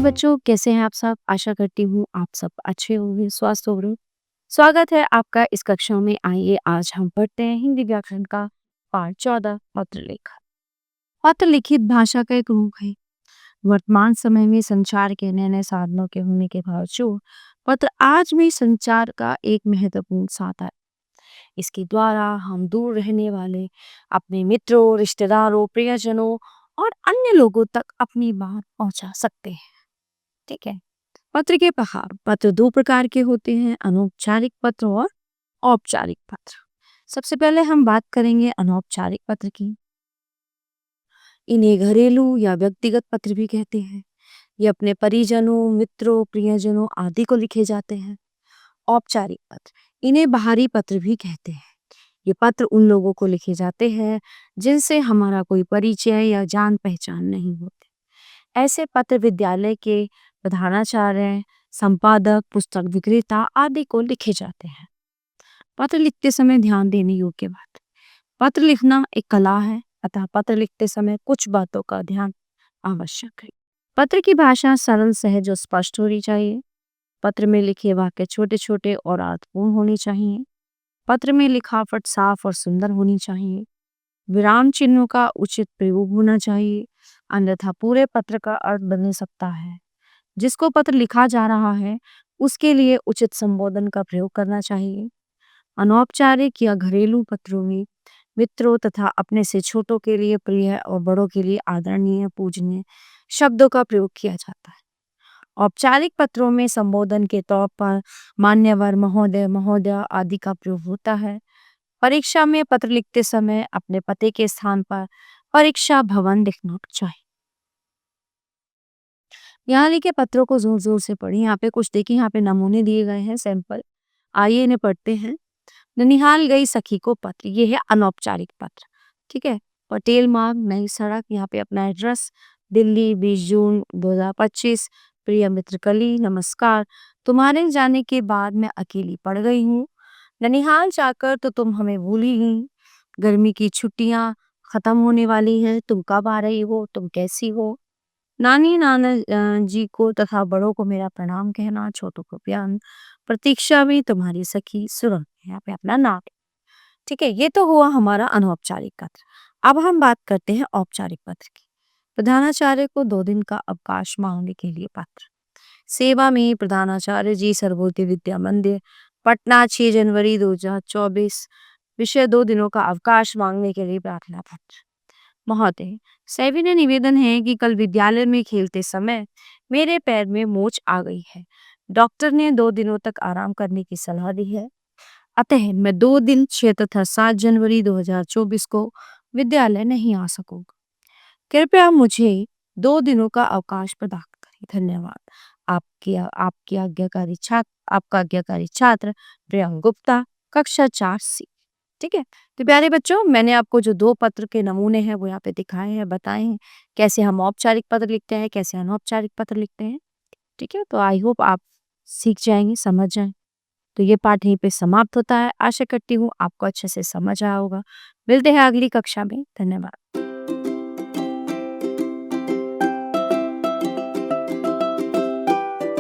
बच्चों, कैसे हैं आप सब? आशा करती हूँ आप सब अच्छे होंगे, स्वस्थ होंगे। स्वागत है आपका इस कक्षा में। आइए आज हम पढ़ते हैं हिंदी व्याकरण का पाठ 14 पत्र लेखन। पत्र लिखित भाषा का एक रूप है। वर्तमान समय में संचार के नए नए साधनों के होने के बावजूद पत्र आज भी संचार का एक महत्वपूर्ण साधन है। इसके द्वारा हम दूर रहने वाले अपने मित्रों, रिश्तेदारों, प्रियजनों और अन्य लोगों तक अपनी बात पहुंचा सकते हैं। ठीक है। पत्र के प्रकार। पत्र दो प्रकार के होते हैं, अनौपचारिक पत्र और औपचारिक पत्र। सबसे पहले हम बात करेंगे अनौपचारिक पत्र की। इन्हें घरेलू या व्यक्तिगत पत्र भी कहते हैं। ये अपने परिजनों, मित्रों, प्रियजनों आदि को लिखे जाते हैं। औपचारिक पत्र, इन्हें बाहरी पत्र भी कहते हैं। ये पत्र उन लोगों को लिखे जाते हैं जिनसे हमारा कोई परिचय या जान पहचान नहीं होती। ऐसे पत्र विद्यालय के प्रधानाचार्य, संपादक, पुस्तक विक्रेता आदि को लिखे जाते हैं। पत्र लिखते समय ध्यान देने योग्य बात। पत्र लिखना एक कला है, अतः पत्र लिखते समय कुछ बातों का ध्यान आवश्यक है। पत्र की भाषा सरल, सहज और स्पष्ट होनी चाहिए। पत्र में लिखे वाक्य छोटे छोटे और अर्थपूर्ण होने चाहिए। पत्र में लिखावट साफ और सुंदर होनी चाहिए। विराम चिन्हों का उचित प्रयोग होना चाहिए, अन्यथा पूरे पत्र का अर्थ बदल सकता है। जिसको पत्र लिखा जा रहा है उसके लिए उचित संबोधन का प्रयोग करना चाहिए। अनौपचारिक या घरेलू पत्रों में मित्रों तथा अपने से छोटों के लिए प्रिय और बड़ों के लिए आदरणीय, पूजनीय शब्दों का प्रयोग किया जाता है। औपचारिक पत्रों में संबोधन के तौर पर मान्यवर, महोदय, महोदया आदि का प्रयोग होता है। परीक्षा में पत्र लिखते समय अपने पते के स्थान पर परीक्षा भवन लिखना चाहिए। यहाँ लिखे पत्रों को जोर जोर से पढ़ें। यहाँ पे कुछ देखिए, यहाँ पे नमूने दिए गए हैं, सैंपल। आइए इन्हें पढ़ते हैं। ननिहाल गई सखी को पत्र, ये है अनौपचारिक पत्र। ठीक है। पटेल मार्ग, नई सड़क, यहाँ पे अपना एड्रेस, दिल्ली, 20 जून 2025। प्रिय मित्र कली, नमस्कार। तुम्हारे जाने के बाद मैं अकेली पड़ गई हूँ। ननिहाल जाकर तो तुम हमें भूल ही गई। गर्मी की छुट्टियां खत्म होने वाली हैं, तुम कब आ रही हो, तुम कैसी हो। नानी नाना जी को तथा बड़ों को मेरा प्रणाम कहना, छोटों को प्यार। प्रतीक्षा में तुम्हारी सखी सुरन, यहाँ पे अपना नाम। ठीक है, ये तो हुआ हमारा अनौपचारिक पत्र। अब हम बात करते हैं औपचारिक पत्र की। प्रधानाचार्य को 2 दिन का अवकाश मांगने के लिए पत्र। सेवा में प्रधानाचार्य जी, सर्वोदय विद्या मंदिर, पटना, 6 जनवरी 2024। विषय 2 दिनों का अवकाश मांगने के लिए प्रार्थना पत्र। महोदय, सविनय निवेदन है कि कल विद्यालय में खेलते समय मेरे पैर में मोच आ गई है। डॉक्टर ने 2 दिनों तक आराम करने की सलाह दी है। अतः मैं 2 दिन 6 तथा 7 जनवरी 2024 को विद्यालय नहीं आ सकूंगा। कृपया मुझे 2 दिनों का अवकाश प्रदान करें। धन्यवाद। आपकी आज्ञाकारी छात्र, आपका आज्ञाकारी छात्र प्रियंक गुप्ता, कक्षा 4C। ठीक है। तो प्यारे बच्चों, मैंने आपको जो 2 पत्र के नमूने हैं वो यहाँ पे दिखाए हैं, बताए हैं कैसे हम औपचारिक पत्र लिखते हैं, कैसे अनौपचारिक पत्र लिखते हैं। ठीक है। तो आई होप आप सीख जाएंगे, समझ जाएं। तो ये पाठ यहीं पे समाप्त होता है। आशा करती हूँ आपको अच्छे से समझ आया होगा। मिलते हैं अगली कक्षा में। धन्यवाद।